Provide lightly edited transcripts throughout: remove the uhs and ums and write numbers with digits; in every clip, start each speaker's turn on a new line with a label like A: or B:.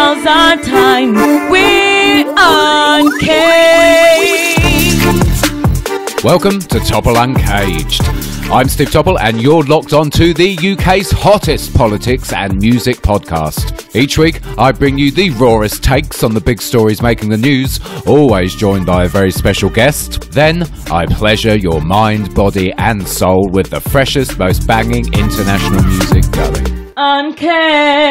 A: now's our time. We're uncaged.
B: Welcome to Topple Uncaged. I'm Steve Topple and you're locked on to the UK's hottest politics and music podcast. Each week I bring you the rawest takes on the big stories making the news, always joined by a very special guest. Then I pleasure your mind, body and soul with the freshest, most banging international music going.
A: Uncaged.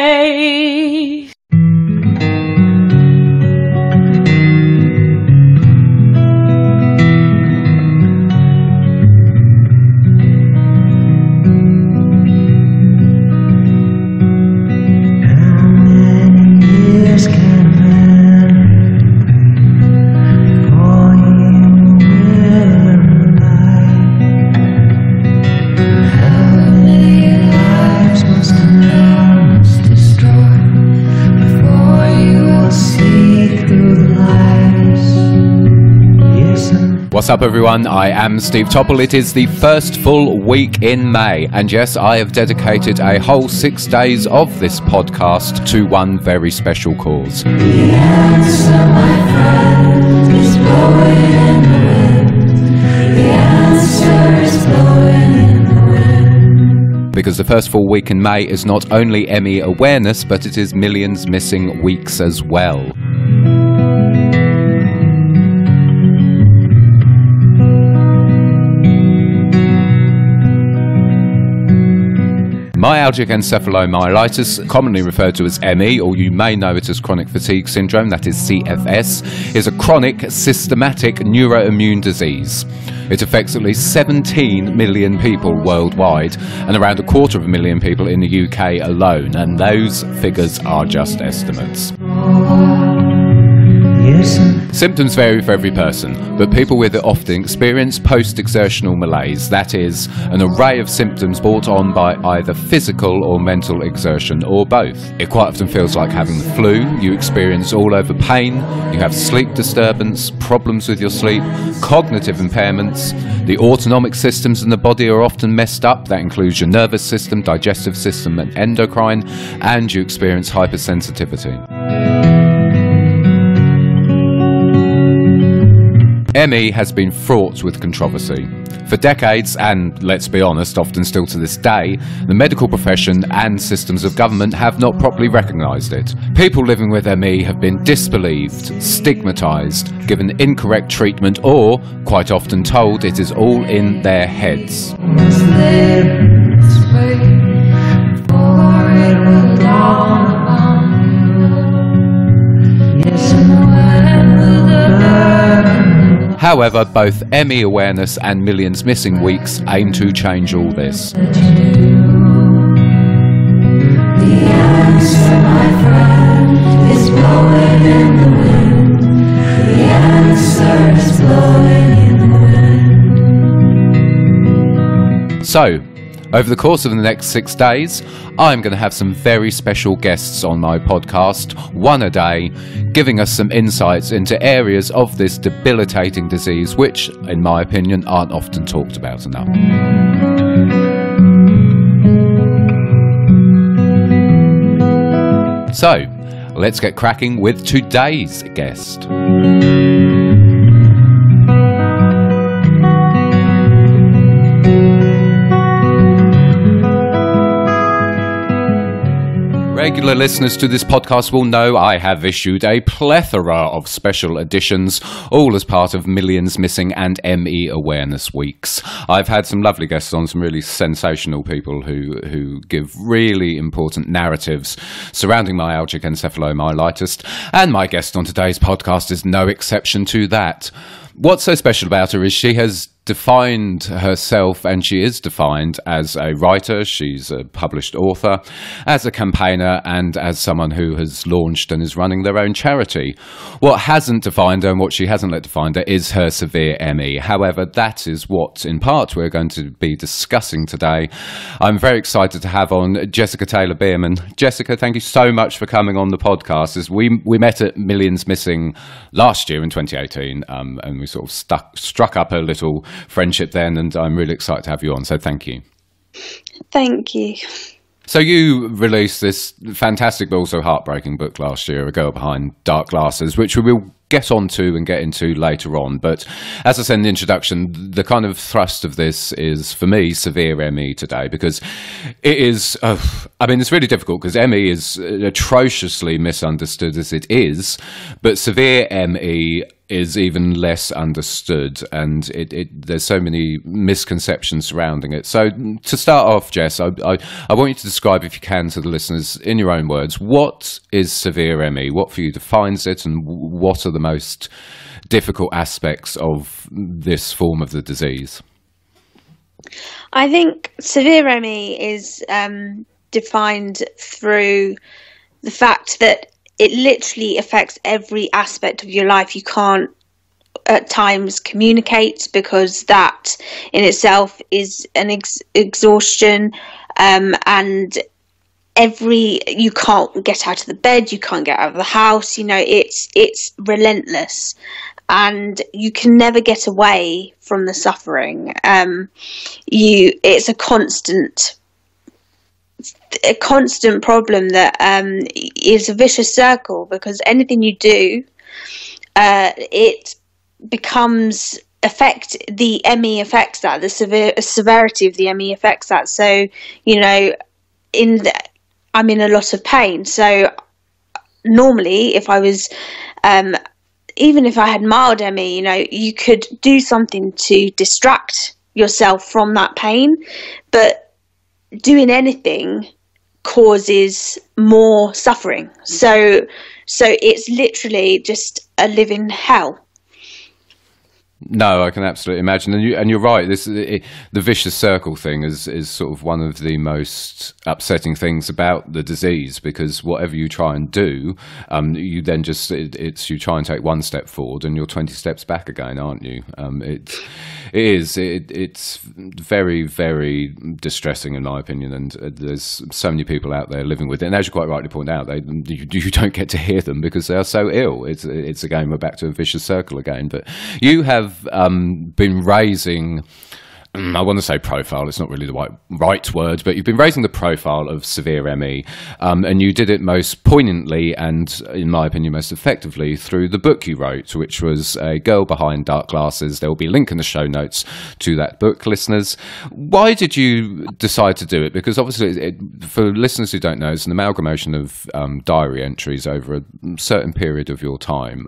B: What's up everyone, I am Steve Topple. It is the first full week in May, and yes, I have dedicated a whole 6 days of this podcast to one very special cause.
C: The answer, my friend, is blowing in the wind. The answer is blowing in the wind.
B: Because the first full week in May is not only Emmy awareness, but it is Millions Missing Weeks as well. Myalgic encephalomyelitis, commonly referred to as ME, or you may know it as chronic fatigue syndrome, that is CFS, is a chronic, systematic neuroimmune disease. It affects at least 17 million people worldwide and around 250,000 people in the UK alone, and those figures are just estimates. Symptoms vary for every person, but people with it often experience post-exertional malaise, that is, an array of symptoms brought on by either physical or mental exertion, or both. It quite often feels like having the flu. You experience all-over pain, you have sleep disturbance, problems with your sleep, cognitive impairments. The autonomic systems in the body are often messed up. That includes your nervous system, digestive system and endocrine, and you experience hypersensitivity. ME has been fraught with controversy. For decades, and let's be honest, often still to this day, the medical profession and systems of government have not properly recognised it. People living with ME have been disbelieved, stigmatised, given incorrect treatment, or, quite often told, it is all in their heads. However, both Emmy awareness and Millions Missing Weeks aim to change all this.
C: The answer, my friend, is blowing in the wind. The answer is blowing in the wind.
B: So, over the course of the next 6 days, I'm going to have some very special guests on my podcast, one a day, giving us some insights into areas of this debilitating disease which, in my opinion, aren't often talked about enough. So, let's get cracking with today's guest. Regular listeners to this podcast will know I have issued a plethora of special editions, all as part of Millions Missing and ME Awareness Weeks. I've had some lovely guests on, some really sensational people who give really important narratives surrounding myalgic encephalomyelitis, and my guest on today's podcast is no exception to that. What's so special about her is she has defined herself, and she is defined as a writer, she's a published author, as a campaigner, and as someone who has launched and is running their own charity. What hasn't defined her and what she hasn't let define her is her severe ME. However, that is what, in part, we're going to be discussing today. I'm very excited to have on Jessica Taylor-Bearman. Jessica, thank you so much for coming on the podcast. As we met at Millions Missing last year in 2018, and we sort of struck up a little friendship then, and I'm really excited to have you on, so thank you.
D: Thank you.
B: So you released this fantastic but also heartbreaking book last year, A Girl Behind Dark Glasses, which we will get onto and get into later on. But as I said in the introduction, the kind of thrust of this is, for me, severe ME today, because it is, it's really difficult because ME is atrociously misunderstood as it is, but severe ME is even less understood, and there's so many misconceptions surrounding it. So to start off, Jess, I want you to describe, if you can, to the listeners in your own words, what is severe ME, what for you defines it, and what are the most difficult aspects of this form of the disease?
D: I think severe ME is defined through the fact that it literally affects every aspect of your life. You can't at times communicate, because that in itself is an exhaustion, and you can't get out of the bed, you can't get out of the house. It's relentless, and you can never get away from the suffering. It's a constant problem that is a vicious circle, because anything you do, it becomes the ME affects that, the severity of the ME affects that. So I'm in a lot of pain. So normally, if I was even if I had mild ME, you could do something to distract yourself from that pain, but doing anything causes more suffering. So it's literally just a living hell.
B: No, I can absolutely imagine, and you're right. The vicious circle thing is sort of one of the most upsetting things about the disease, because whatever you try and do, you then you try and take one step forward and you're 20 steps back again, aren't you? It's very, very distressing in my opinion, and there's so many people out there living with it. And as you quite rightly point out, you don't get to hear them because they are so ill. It's again, we're back to a vicious circle again. But you have been raising, I want to say profile, it's not really the right word, but you've been raising the profile of severe ME, and you did it most poignantly and, in my opinion, most effectively through the book you wrote, which was A Girl Behind Dark Glasses. There will be a link in the show notes to that book, listeners. Why did you decide to do it? Because obviously, for listeners who don't know, it's an amalgamation of diary entries over a certain period of your time.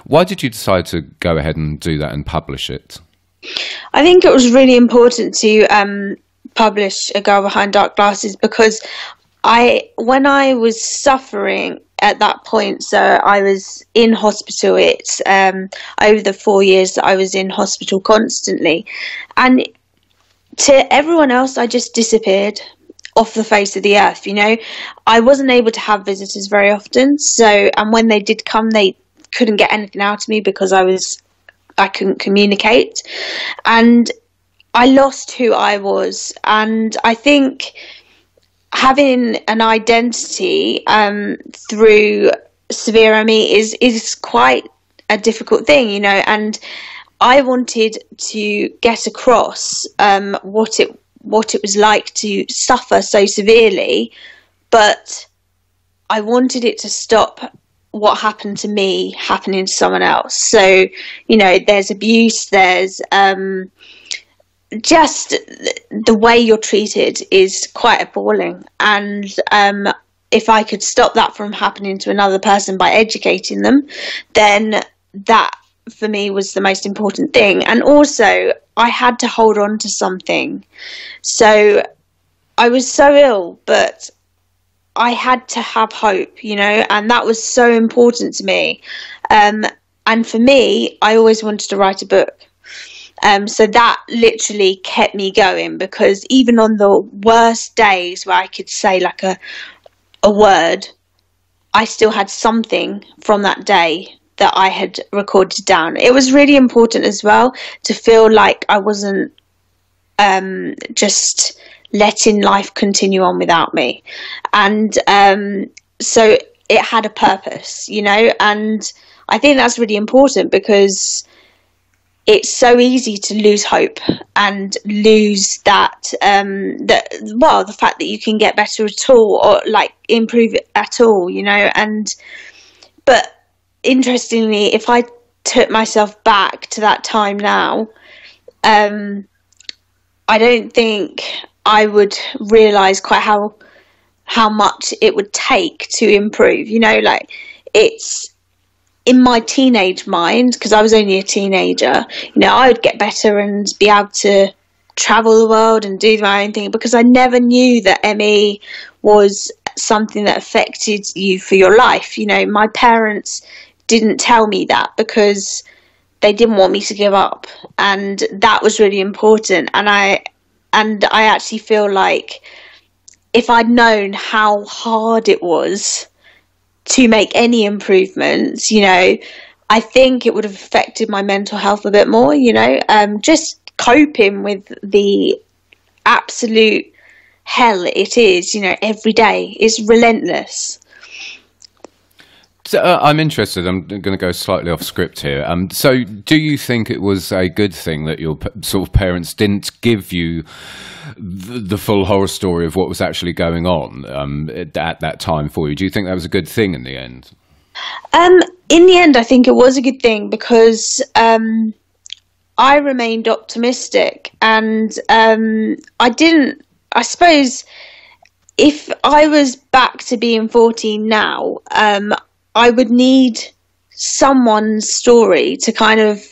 B: Why did you decide to go ahead and do that and publish it?
D: I think it was really important to publish A Girl Behind Dark Glasses, because when I was suffering at that point, so I was in hospital. It's over the 4 years that I was in hospital constantly, and to everyone else, I just disappeared off the face of the earth. I wasn't able to have visitors very often. And when they did come, they couldn't get anything out of me because I couldn't communicate, and I lost who I was. And I think having an identity through severe ME is quite a difficult thing, and I wanted to get across what it was like to suffer so severely, but I wanted it to stop what happened to me happening to someone else. So there's abuse, there's just the way you're treated is quite appalling, and if I could stop that from happening to another person by educating them, then that for me was the most important thing. And also I had to hold on to something. So I was so ill, but I had to have hope, and that was so important to me. And for me, I always wanted to write a book. So that literally kept me going, because even on the worst days where I could say like a word, I still had something from that day that I had recorded down. It was really important as well to feel like I wasn't just letting life continue on without me. And so it had a purpose, and I think that's really important, because it's so easy to lose hope and lose the fact that you can get better at all, or like improve it at all, you know. But interestingly, if I took myself back to that time now, I don't think I would realise quite how much it would take to improve, you know. Like, it's in my teenage mind, because I was only a teenager, you know, I would get better and be able to travel the world and do my own thing, because I never knew that ME was something that affected you for your life. You know, my parents didn't tell me that because they didn't want me to give up, and that was really important. And I actually feel like if I'd known how hard it was to make any improvements, you know, I think it would have affected my mental health a bit more, you know, just coping with the absolute hell it is, you know, every day. It's relentless.
B: So, I'm interested. I'm going to go slightly off script here. So, do you think it was a good thing that your sort of parents didn't give you the full horror story of what was actually going on at that time for you? Do you think that was a good thing in the end?
D: In the end, I think it was a good thing, because I remained optimistic, and I suppose if I was back to being 14 now, I would need someone's story to kind of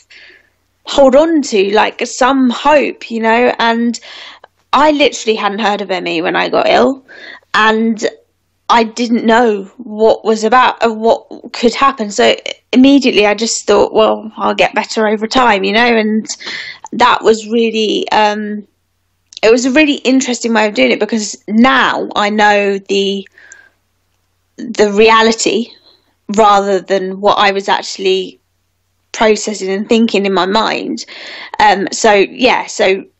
D: hold on to, like some hope, you know. And I literally hadn't heard of ME when I got ill, and I didn't know what was about, what could happen. So immediately I just thought, well, I'll get better over time, you know. And that was really, it was a really interesting way of doing it, because now I know the reality rather than what I was actually processing and thinking in my mind. So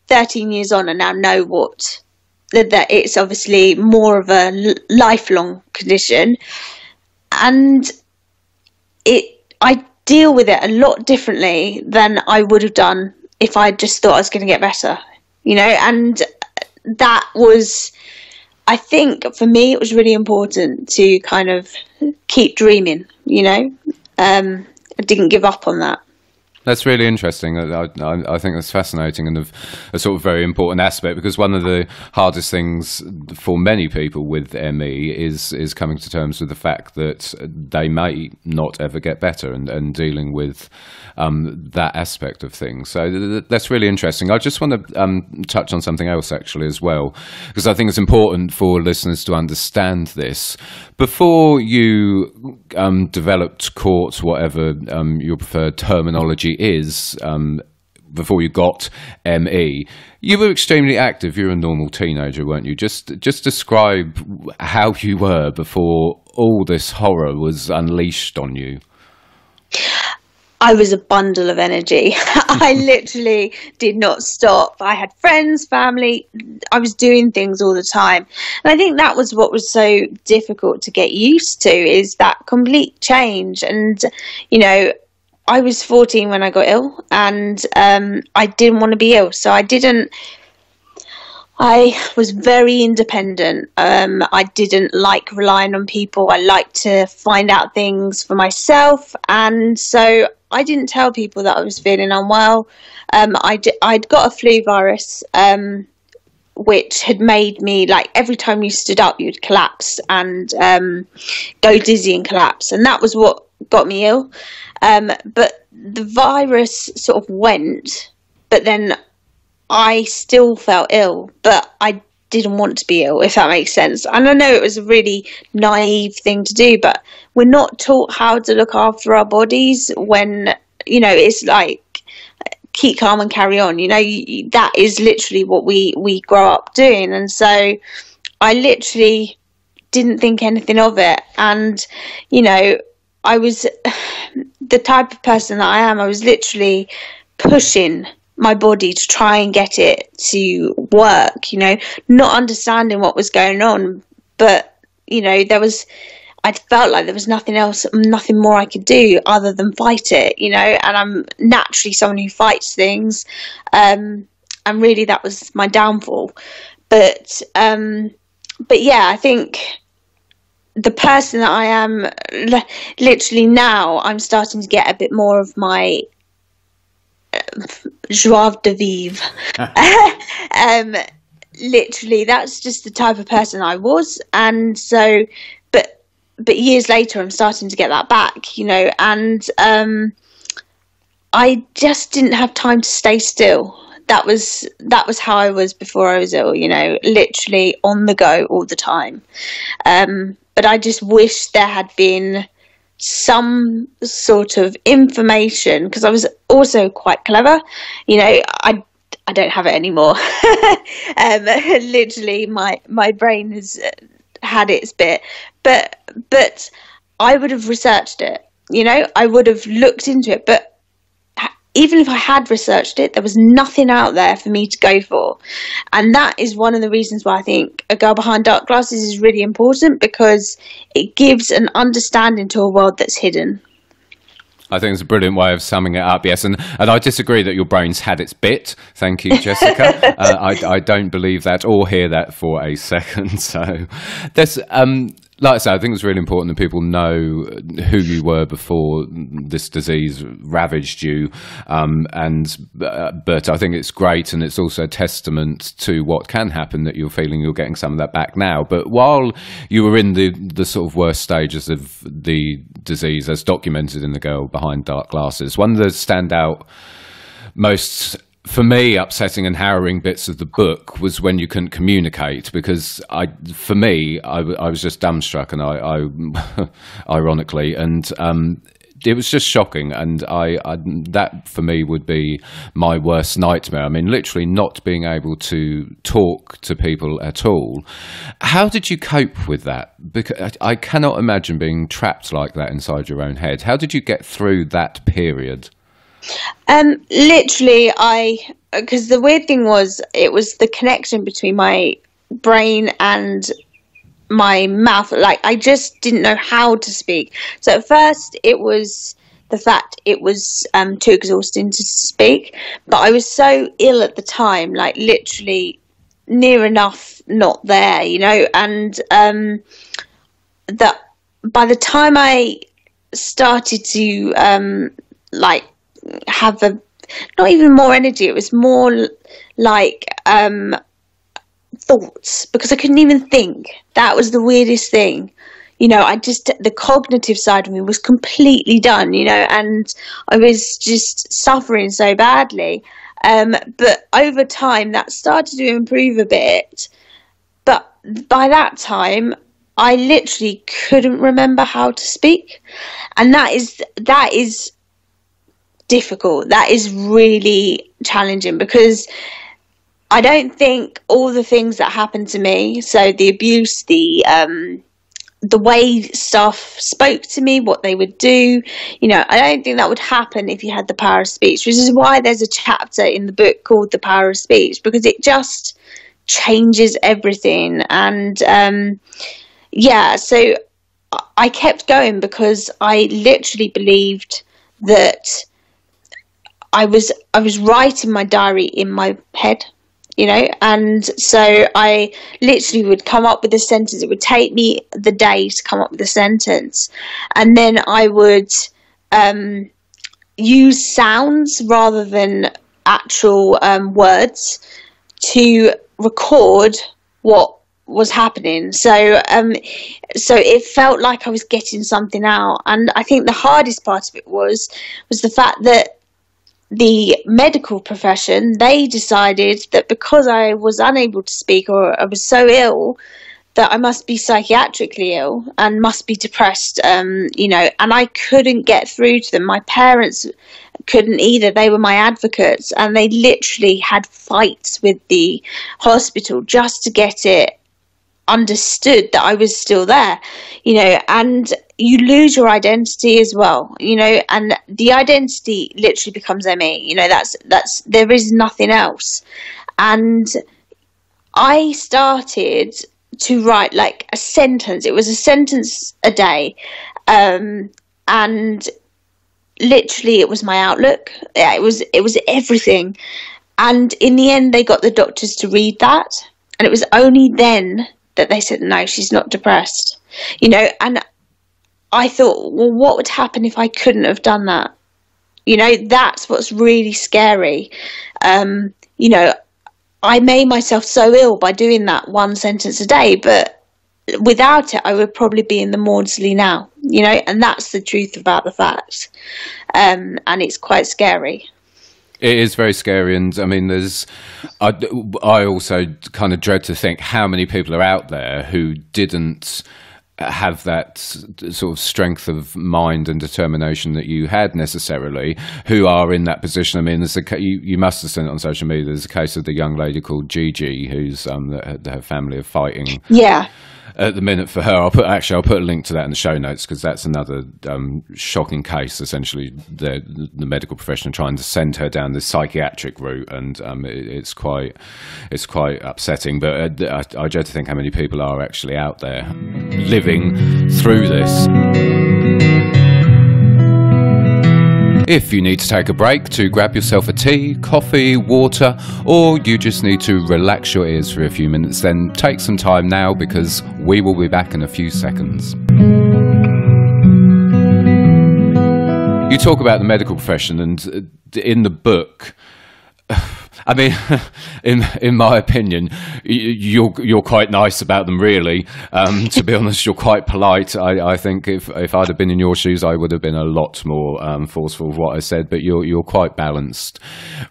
D: 13 years on, I now know that it's obviously more of a lifelong condition, and I deal with it a lot differently than I would have done if I just thought I was going to get better, you know. And that was, I think for me, it was really important to kind of keep dreaming, you know. I didn't give up on that.
B: That's really interesting. I think that's fascinating and a sort of very important aspect, because one of the hardest things for many people with ME is coming to terms with the fact that they may not ever get better, and dealing with that aspect of things. So that's really interesting. I just want to touch on something else actually as well, because I think it's important for listeners to understand this. Before you caught whatever your preferred terminology is, before you got ME, you were extremely active. You're a normal teenager, weren't you? Just describe how you were before all this horror was unleashed on you.
D: I was a bundle of energy. I literally did not stop. I had friends, family. I was doing things all the time. And I think that was what was so difficult to get used to, is that complete change. And, you know, I was 14 when I got ill, and I didn't want to be ill. So I was very independent. I didn't like relying on people. I liked to find out things for myself. And so I didn't tell people that I was feeling unwell. I'd got a flu virus, which had made me, like, every time you stood up, you'd collapse and go dizzy and collapse. And that was what got me ill. But the virus sort of went, but then I still felt ill, but I didn't want to be ill, if that makes sense. And I know it was a really naive thing to do, but we're not taught how to look after our bodies when, you know, it's like, keep calm and carry on. You know, that is literally what we grow up doing. And so I literally didn't think anything of it. And, you know, I was the type of person that I am. I was literally pushing my body to try and get it to work, you know, not understanding what was going on. But, you know, I felt like there was nothing else, nothing more I could do other than fight it, you know, and I'm naturally someone who fights things. And really that was my downfall. But yeah, I think the person that I am literally now, I'm starting to get a bit more of my joie de vivre. Literally, that's just the type of person I was. And so, but years later, I'm starting to get that back, you know, and I just didn't have time to stay still. That was how I was before I was ill, you know, literally on the go all the time. But I just wish there had been some sort of information, because I was also quite clever, you know. I don't have it anymore. Literally, my brain has had its bit, but I would have researched it, you know. I would have looked into it, but even if I had researched it, there was nothing out there for me to go for. And that is one of the reasons why I think A Girl Behind Dark Glasses is really important, because it gives an understanding to a world that's hidden.
B: I think it's a brilliant way of summing it up, yes. And I disagree that your brain's had its bit. Thank you, Jessica. I don't believe that or hear that for a second. So there's... like I said, I think it's really important that people know who you were before this disease ravaged you. But I think it's great, and it's also a testament to what can happen, that you're feeling you're getting some of that back now. But while you were in the sort of worst stages of the disease, as documented in The Girl Behind Dark Glasses, one of the standout, most, for me, upsetting and harrowing bits of the book was when you couldn't communicate, because I was just dumbstruck, and I ironically, and it was just shocking, and that for me would be my worst nightmare. I mean, literally not being able to talk to people at all. How did you cope with that? Because I cannot imagine being trapped like that inside your own head. How did you get through that period?
D: Literally, because the weird thing was, it was the connection between my brain and my mouth. Like, I just didn't know how to speak. So at first it was the fact it was too exhausting to speak, but I was so ill at the time, like literally near enough not there, you know, and that by the time I started to like have not even more energy, it was more like thoughts, because I couldn't even think. That was the weirdest thing, you know. The cognitive side of me was completely done, you know, and I was just suffering so badly. But over time that started to improve a bit, but by that time I literally couldn't remember how to speak, and that is difficult. That is really challenging, because I don't think all the things that happened to me, so the abuse, the way staff spoke to me, what they would do, you know, I don't think that would happen if you had the power of speech, which is why there's a chapter in the book called The Power of Speech, because it just changes everything. And yeah, so I kept going, because I literally believed that I was writing my diary in my head, you know, and so I literally would come up with a sentence. It would take me the day to come up with a sentence, and then I would use sounds rather than actual words to record what was happening. So it felt like I was getting something out, and I think the hardest part of it was the fact that the medical profession, they decided that because I was unable to speak, or I was so ill, that I must be psychiatrically ill and must be depressed, you know, and I couldn't get through to them. My parents couldn't either. They were my advocates, and they literally had fights with the hospital just to get it understood that I was still there, you know. And you lose your identity as well, you know, and the identity literally becomes me, you know. That's there is nothing else. And I started to write like a sentence. It was a sentence a day, and literally it was my outlook. Yeah, it was everything. And in the end, they got the doctors to read that, and it was only then that they said, no, she's not depressed. You know, and I thought, well, what would happen if I couldn't have done that? You know, that's what's really scary. You know, I made myself so ill by doing that one sentence a day, but without it, I would probably be in the Maudsley now, you know, and that's the truth about the facts. And it's quite scary.
B: It is very scary, and I mean, I also kind of dread to think how many people are out there who didn't have that sort of strength of mind and determination that you had necessarily, who are in that position. I mean, you must have seen it on social media. There's a case of the young lady called Gigi, who's her family are fighting.
D: Yeah.
B: At the minute for her, I'll put a link to that in the show notes, because that's another shocking case. Essentially, the medical profession trying to send her down this psychiatric route, and it's quite upsetting. But I dread to think how many people are actually out there living through this. If you need to take a break to grab yourself a tea, coffee, water, or you just need to relax your ears for a few minutes, then take some time now, because we will be back in a few seconds. You talk about the medical profession, and in the book, I mean, in my opinion, you're quite nice about them, really. To be honest, you're quite polite. I think if I'd have been in your shoes, I would have been a lot more forceful with what I said. But you're quite balanced,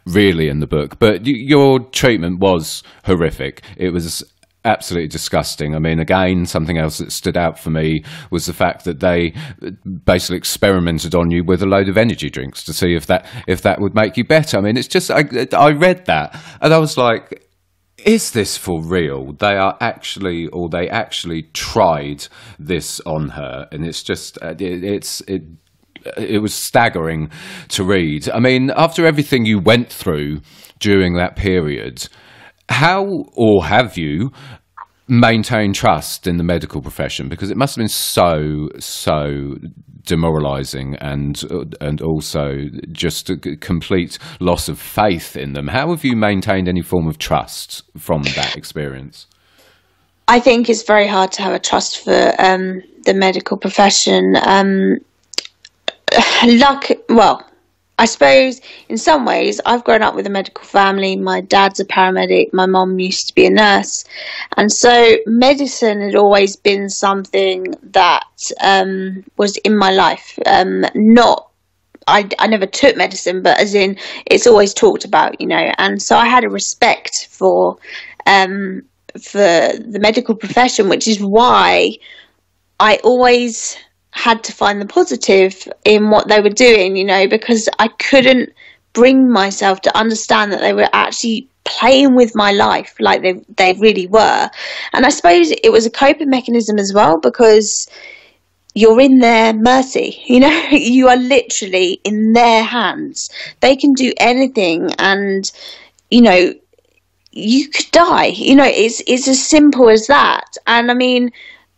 B: really, in the book. But your treatment was horrific. It was absolutely disgusting. I mean, again, something else that stood out for me was the fact that they basically experimented on you with a load of energy drinks to see if that would make you better. I mean, it's just, I read that and I was like, is this for real? They actually tried this on her, and it's just, it was staggering to read. I mean, after everything you went through during that period, how, or have you maintained trust in the medical profession? Because it must have been so demoralising, and also just a complete loss of faith in them. How have you maintained any form of trust from that experience?
D: I think it's very hard to have a trust for the medical profession. I suppose in some ways I've grown up with a medical family. My dad's a paramedic, my mum used to be a nurse, and so medicine had always been something that was in my life. I never took medicine, but as in it's always talked about, you know, and so I had a respect for the medical profession, which is why I always had to find the positive in what they were doing, you know, because I couldn't bring myself to understand that they were actually playing with my life like they really were. And I suppose it was a coping mechanism as well, because you're in their mercy, you know, you are literally in their hands. They can do anything, and, you know, you could die, you know, it's as simple as that. And I mean,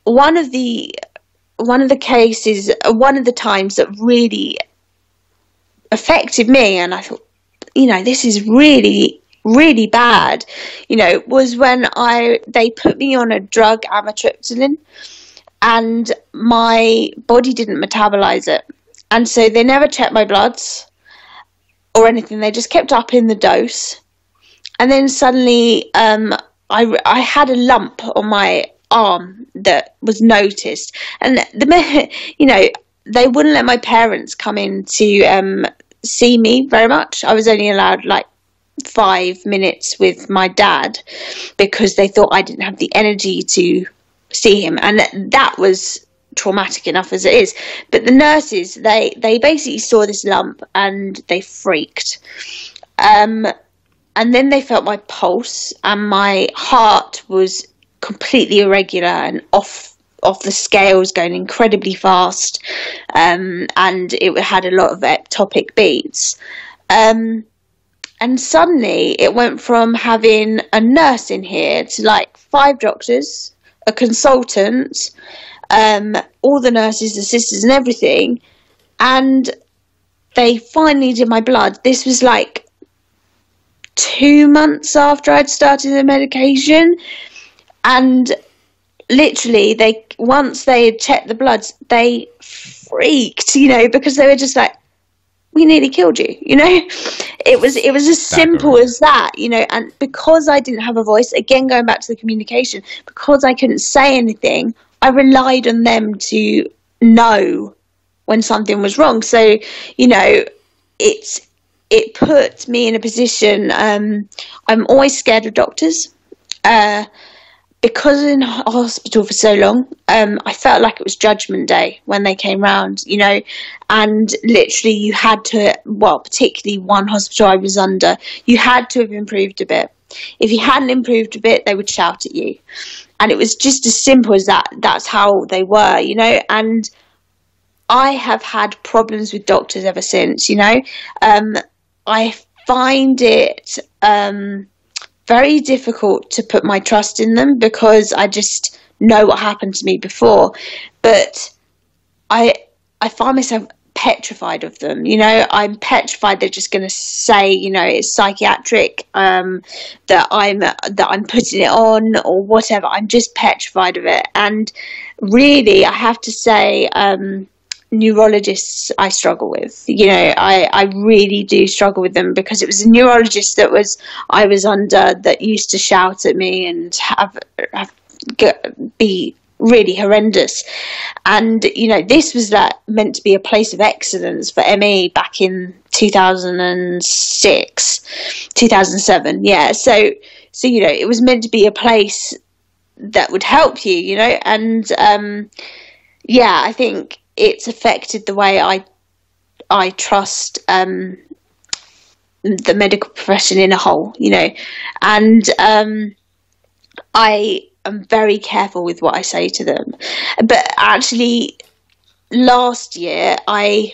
D: one of the cases, one of the times that really affected me, and I thought, you know, this is really, really bad, you know, was when they put me on a drug, amitriptyline, and my body didn't metabolize it. And so they never checked my bloods or anything. They just kept up in the dose. And then suddenly I had a lump on my arm that was noticed, and you know, they wouldn't let my parents come in to see me very much. I was only allowed like 5 minutes with my dad because they thought I didn't have the energy to see him, and that was traumatic enough as it is. But the nurses, they basically saw this lump and they freaked. And then they felt my pulse, and my heart was completely irregular and off the scales, going incredibly fast, and it had a lot of ectopic beats. And suddenly it went from having a nurse in here to like 5 doctors, a consultant, all the nurses, the sisters and everything, and they finally did my blood. This was like 2 months after I'd started the medication, and literally once they had checked the bloods, they freaked, because they were just like, we nearly killed you, it was as simple as that, and because I didn't have a voice, again going back to the communication, because I couldn't say anything, I relied on them to know when something was wrong. So it put me in a position, I'm always scared of doctors, because in hospital for so long, I felt like it was judgment day when they came round, and literally you had to, particularly one hospital I was under, you had to have improved a bit. If you hadn't improved a bit, they would shout at you. And it was just as simple as that. That's how they were, and I have had problems with doctors ever since, I find it very difficult to put my trust in them because I just know what happened to me before. But I find myself petrified of them. I'm petrified they're just going to say, it's psychiatric, that I'm putting it on or whatever. I'm just petrified of it. And really, I have to say, neurologists I struggle with. I really do struggle with them because it was a neurologist that I was under that used to shout at me and be really horrendous. And this was meant to be a place of excellence for ME back in 2006, 2007. Yeah, so it was meant to be a place that would help you, and I think it's affected the way I trust the medical profession in a whole, and I am very careful with what I say to them. But actually, last year I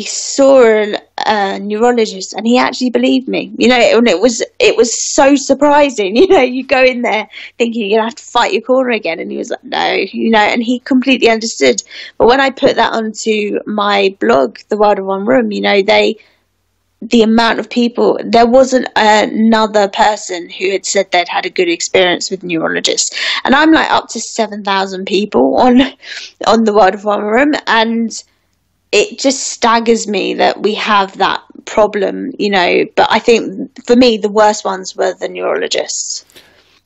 D: saw a neurologist, and he actually believed me. And it was so surprising. You go in there thinking you're gonna have to fight your corner again, and he was like, no, and he completely understood. But when I put that onto my blog, The World of One Room, the amount of people, there wasn't another person who had said they'd had a good experience with neurologists, and I'm like up to 7,000 people on The World of One Room, and it just staggers me that we have that problem, but I think for me the worst ones were the neurologists.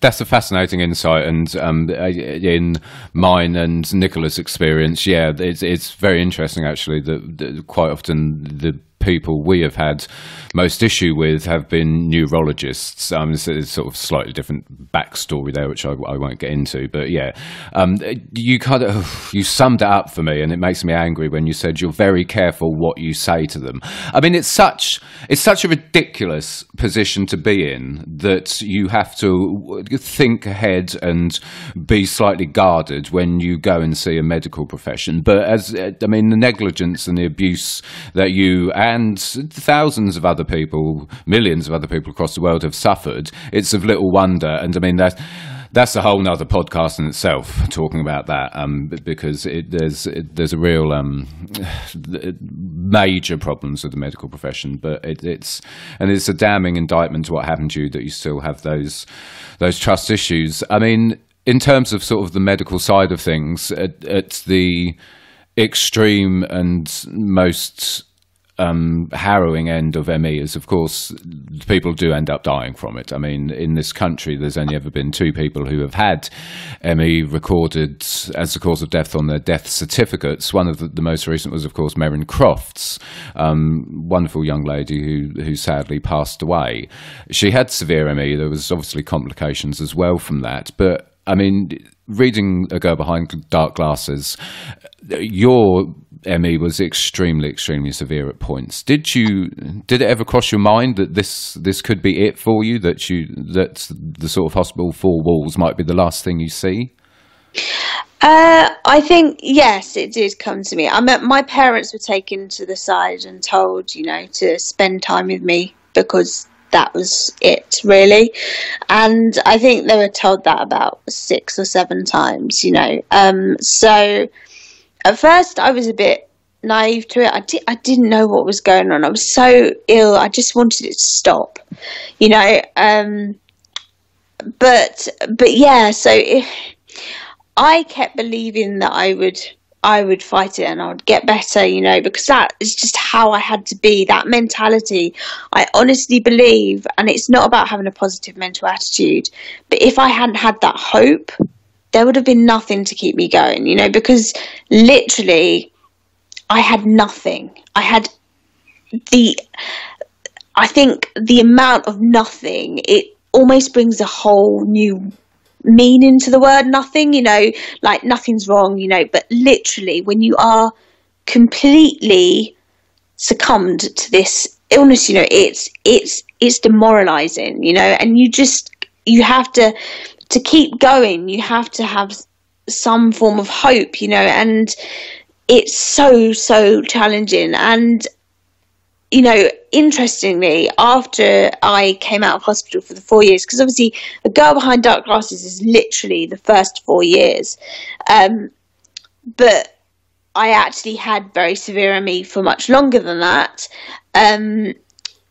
B: That's a fascinating insight, and in mine and Nicola's experience, it's very interesting actually that quite often the people we have had most issue with have been neurologists. It's sort of slightly different backstory there, which I won't get into. But you you summed it up for me, and it makes me angry when you said you're very careful what you say to them. I mean, it's such a ridiculous position to be in that you have to think ahead and be slightly guarded when you go and see a medical profession. But the negligence and the abuse that you and thousands of other people, millions of other people across the world have suffered, it's of little wonder. And that's a whole nother podcast in itself, talking about that, because there's a real major problems with the medical profession. But it's a damning indictment to what happened to you that you still have those trust issues. I mean, in terms of sort of the medical side of things, at the extreme and most harrowing end of ME is, of course, people do end up dying from it. I mean, in this country, there's only ever been 2 people who have had ME recorded as the cause of death on their death certificates. One of the most recent was, of course, Merrin Crofts, wonderful young lady who sadly passed away. She had severe ME. There was obviously complications as well from that. But, I mean, reading A Girl Behind Dark Glasses, your ME was extremely, extremely severe at points. Did it ever cross your mind that this could be it for you? That the sort of hospital 4 walls might be the last thing you see?
D: I think yes, it did come to me. My parents were taken to the side and told, to spend time with me because that was it, really. And I think they were told that about 6 or 7 times, you know. So at first I was a bit naive to it. I didn't know what was going on. I was so ill. I just wanted it to stop, you know. But yeah, so I kept believing that I would fight it and I would get better, you know, because that is just how I had to be, that mentality. I honestly believe, and it's not about having a positive mental attitude, but if I hadn't had that hope, there would have been nothing to keep me going, you know, because literally I had nothing. I think the amount of nothing, it almost brings a whole new meaning to the word nothing, you know, like nothing's wrong, you know, but literally when you are completely succumbed to this illness, you know, it's demoralizing, you know, and you have to keep going. You have to have some form of hope, you know, and it's so challenging. And you know, interestingly, after I came out of hospital for the 4 years, because obviously A Girl Behind Dark Glasses is literally the first 4 years, but I actually had very severe ME for much longer than that,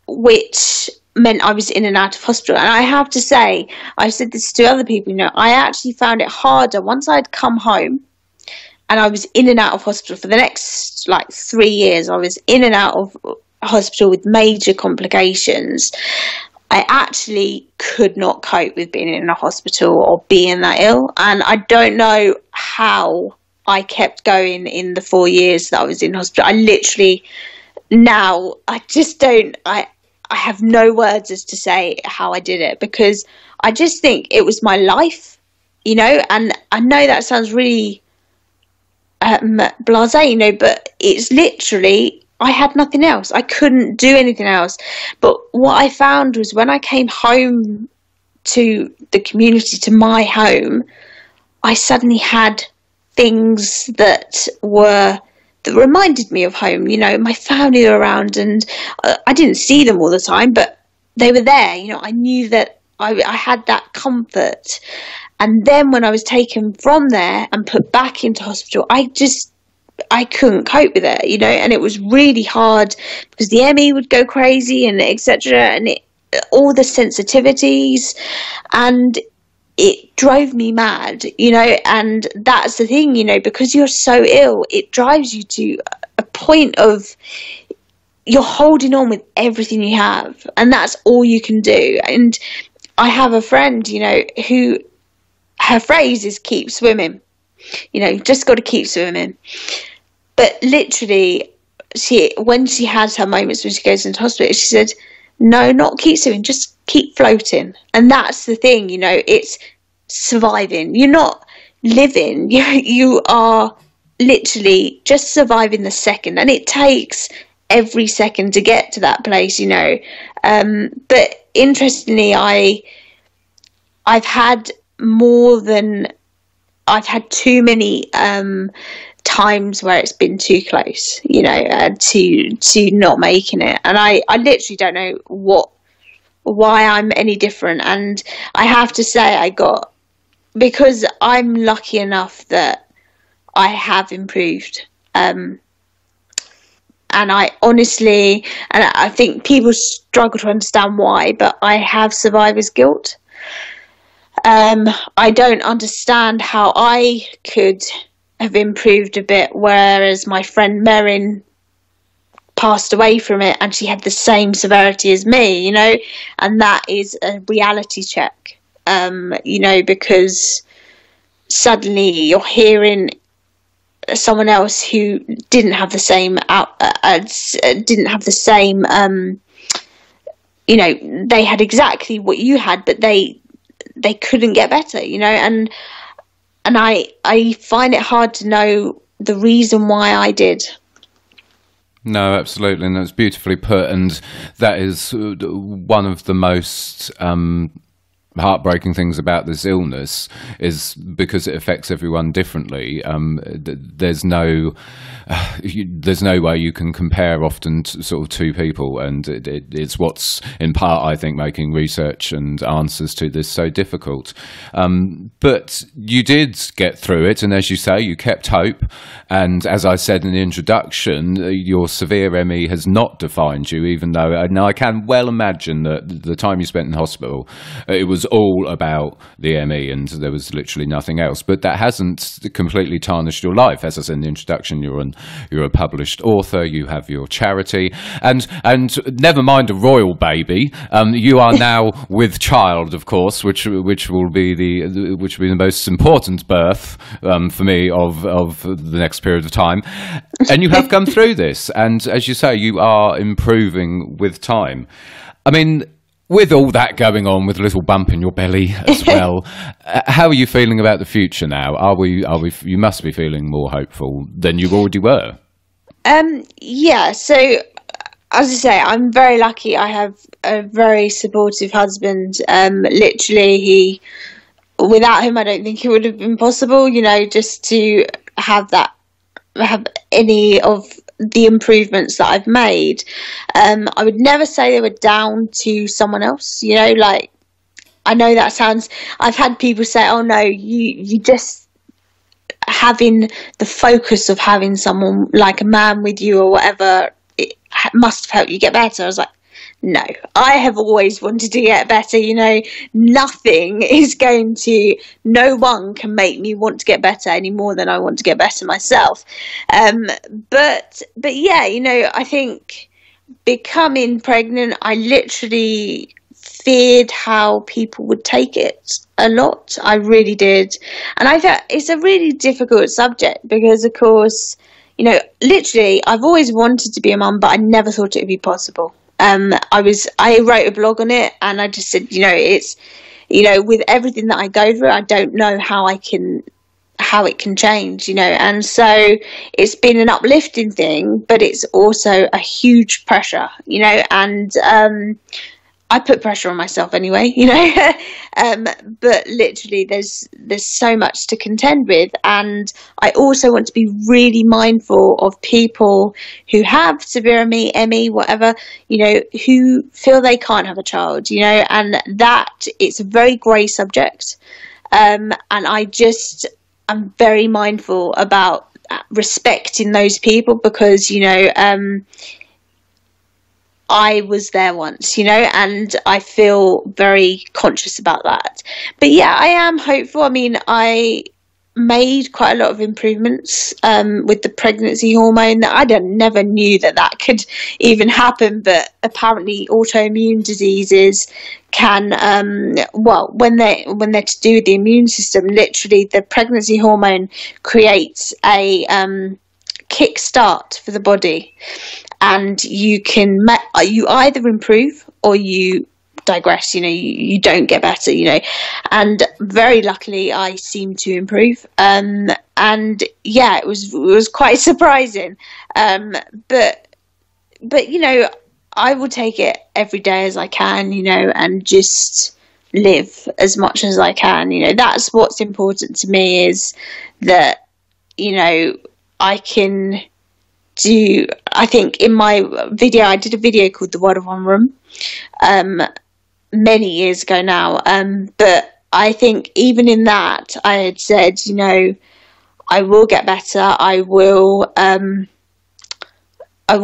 D: which meant I was in and out of hospital. And I have to say, I've said this to other people, you know, I actually found it harder once I'd come home and I was in and out of hospital for the next like 3 years. I was in and out of hospital with major complications. I actually could not cope with being in a hospital or being that ill, and I don't know how I kept going in the 4 years that I was in hospital. I literally now I just don't I have no words as to say how I did it, because I just think it was my life, you know. And I know that sounds really blasé, you know, but it's literally I had nothing else. I couldn't do anything else. But what I found was when I came home to the community, to my home, I suddenly had things that reminded me of home. You know, my family were around, and I didn't see them all the time, but they were there. You know, I knew that I had that comfort. And then when I was taken from there and put back into hospital, I couldn't cope with it, you know, and it was really hard because the ME would go crazy and etc. and all the sensitivities, and it drove me mad, you know. And that's the thing, you know, because you're so ill, it drives you to a point of you're holding on with everything you have, and that's all you can do. And I have a friend, you know, who her phrase is keep swimming. You know, you've just got to keep swimming. But literally, when she has her moments when she goes into hospital, she said, no, not keep swimming, just keep floating. And that's the thing, you know, it's surviving. You're not living. You are literally just surviving the second. And it takes every second to get to that place, you know. But interestingly, I've had too many times where it's been too close, you know, to not making it. And I literally don't know why I'm any different. And I have to say because I'm lucky enough that I have improved. And I honestly, and I think people struggle to understand why, but I have survivor's guilt. I don't understand how I could have improved a bit, whereas my friend Merin passed away from it and she had the same severity as me, you know. And that is a reality check, you know, because suddenly you're hearing someone else who didn't have the same you know, they had exactly what you had, but they couldn't get better, you know. And I find it hard to know the reason why I did.
B: No, absolutely, and that's beautifully put. And that is one of the most heartbreaking things about this illness is because it affects everyone differently. There's no way you can compare often to sort of two people, and it's what's in part, I think, making research and answers to this so difficult. But you did get through it, and as you say, you kept hope. And as I said in the introduction, your severe ME has not defined you, even though now I can well imagine that the time you spent in hospital, it was all about the ME and there was literally nothing else. But that hasn't completely tarnished your life. As I said in the introduction, you're a published author, you have your charity, and never mind a royal baby, you are now with child, of course, which will be the most important birth for me of the next period of time. And you have come through this, and as you say, you are improving with time. I mean, with all that going on, with a little bump in your belly as well, how are you feeling about the future now? Are we? You must be feeling more hopeful than you already were.
D: Yeah. So, as I say, I'm very lucky. I have a very supportive husband. Literally, without him, I don't think it would have been possible. Just to have any of the improvements that I've made. I would never say they were down to someone else, like, I know that sounds, I've had people say, oh no, you just having the focus of having someone like a man with you or whatever, it must have helped you get better. I was like, no, I have always wanted to get better. Nothing is no one can make me want to get better any more than I want to get better myself. But yeah, I think becoming pregnant, I literally feared how people would take it a lot. I really did. And I thought it's a really difficult subject because, of course, literally I've always wanted to be a mum, but I never thought it would be possible. I wrote a blog on it, and I just said, it's, with everything that I go through, I don't know how it can change, and so it's been an uplifting thing, but it's also a huge pressure, and I put pressure on myself anyway, but literally there's so much to contend with. And I also want to be really mindful of people who have severe ME, whatever, who feel they can't have a child, and that it's a very grey subject. And I'm very mindful about respecting those people because, I was there once, and I feel very conscious about that. But yeah, I am hopeful. I mean, I made quite a lot of improvements with the pregnancy hormone. I never knew that could even happen, but apparently autoimmune diseases can, when they're to do with the immune system, literally the pregnancy hormone creates a kickstart for the body, and you either improve or you digress, you don't get better, and very luckily I seem to improve, and yeah, it was quite surprising, but I will take it every day as I can, and just live as much as I can. That's what's important to me, is that I can do, I think in my video, I did a video called The World of One Room many years ago now, but I think even in that I had said, I will get better, I will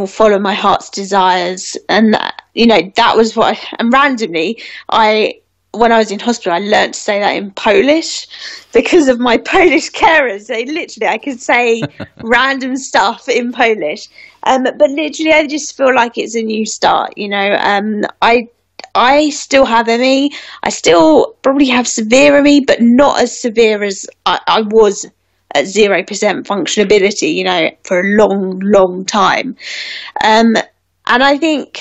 D: follow my heart's desires, and that was what and randomly when I was in hospital, I learned to say that in Polish because of my Polish carers. I could say random stuff in Polish. But literally, I just feel like it's a new start, I still have ME. I still probably have severe ME, but not as severe as I was at 0% functionability, for a long, long time. And I think,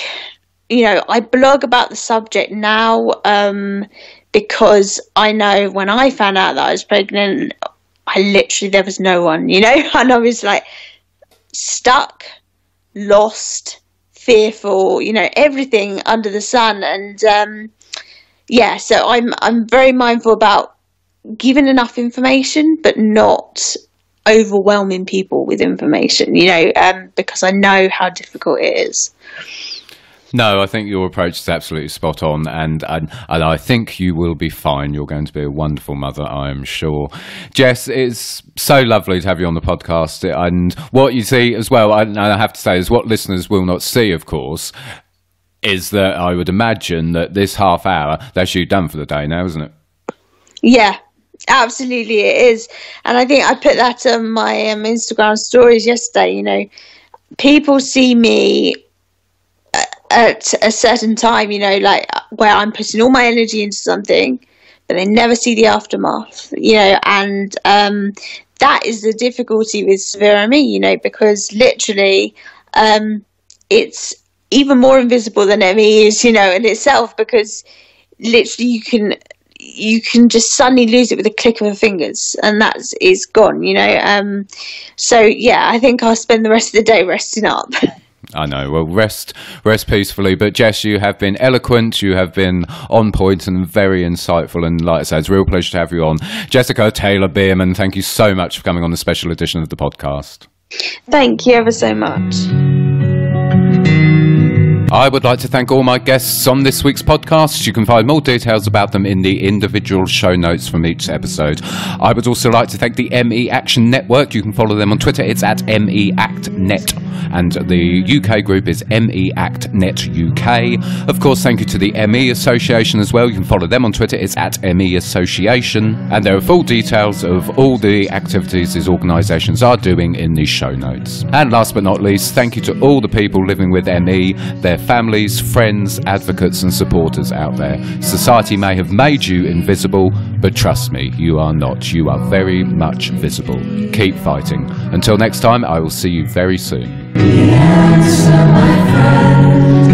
D: I blog about the subject now because I know when I found out that I was pregnant, there was no one, and I was like stuck, lost, fearful, everything under the sun. And yeah, so I'm very mindful about giving enough information, but not overwhelming people with information, because I know how difficult it is.
B: No, I think your approach is absolutely spot on, and I think you will be fine. You're going to be a wonderful mother, I am sure. Jess, it's so lovely to have you on the podcast, and what you see as well, and I have to say, is what listeners will not see, of course, is that I would imagine that this half hour, that's you done for the day now, isn't it?
D: Yeah, absolutely it is. And I think I put that on my Instagram stories yesterday. People see me at a certain time, like where I'm putting all my energy into something, but they never see the aftermath, and that is the difficulty with severe ME, because literally it's even more invisible than ME is, in itself, because literally you can just suddenly lose it with a click of the fingers, and it's gone, so yeah, I think I'll spend the rest of the day resting up.
B: I know. Well, rest peacefully. But Jess, you have been eloquent, you have been on point and very insightful. And like I said, it's a real pleasure to have you on. Jessica Taylor-Bearman, thank you so much for coming on the special edition of the podcast.
D: Thank you ever so much.
B: I would like to thank all my guests on this week's podcast. You can find more details about them in the individual show notes from each episode. I would also like to thank the ME Action Network. You can follow them on Twitter. It's at MEActNet. And the UK group is MEActNet UK. Of course, thank you to the ME Association as well. You can follow them on Twitter. It's at ME Association. And there are full details of all the activities these organisations are doing in the show notes. And last but not least, thank you to all the people living with ME, their families, friends, advocates and supporters out there. Society may have made you invisible, but trust me, you are not. You are very much visible. Keep fighting. Until next time, I will see you very soon.
C: The answer, my friend,